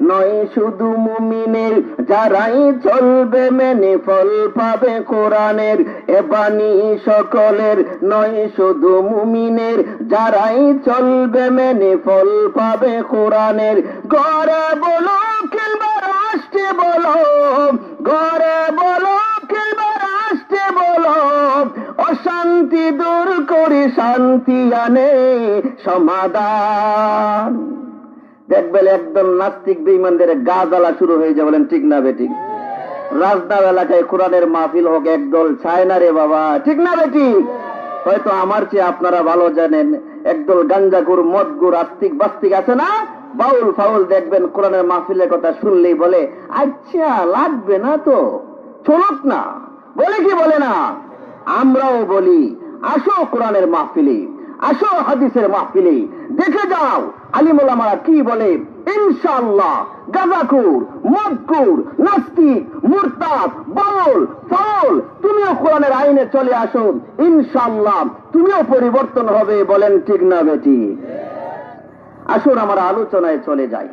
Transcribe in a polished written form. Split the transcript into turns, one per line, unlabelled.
নয় শুধু মুমিনের, যারাই চলবে মেনে ফল পাবে কোরআনের। এ বাণী সকলের, নয় শুধু মুমিনের, যারাই চলবে মেনে ফল পাবে কোরআনের। ঘরে বলো কিংবা রাষ্ট্রে বলো, ঘরে বলো কিংবা রাষ্ট্রে বলো, অশান্তি দূর করে শান্তি আনে সমাধান। দেখবেন একদম নাস্তিক বেঈমানদের গা জ্বালা শুরু হয়ে যায়, বলেন ঠিক না বেঠিক? রাজধানী এলাকায় কোরআনের মাহফিল হোক, একদল চায় না রে বাবা, ঠিক না বেঠিক? হয়তো আমার চেয়ে আপনারা ভালো জানেন, একদল গাঞ্জাগুর মদগুর আস্তিক বাস্তিক আছে না, বাউল ফাউল, দেখবেন কোরআনের মাহফিলের কথা শুনলেই বলে আচ্ছা লাগবে না তো, চলুক না, বলে কি বলে না? আমরাও বলি আসো কোরআনের মাহফিলে, আসো হাদিসের মাহফিলে, দেখে যাও আলিম ওলামারা কি বলে। ইনশাআল্লাহ গাজাখুর, মদখুর, নাস্তিক, মুরতাদ, বাউল ফাউল, তুমিও কোরআনের আইনে চলে আসো, ইনশাআল্লাহ তুমিও পরিবর্তন হবে, বলেন ঠিক না বেটি? আসুন আমরা আলোচনায় চলে যাই।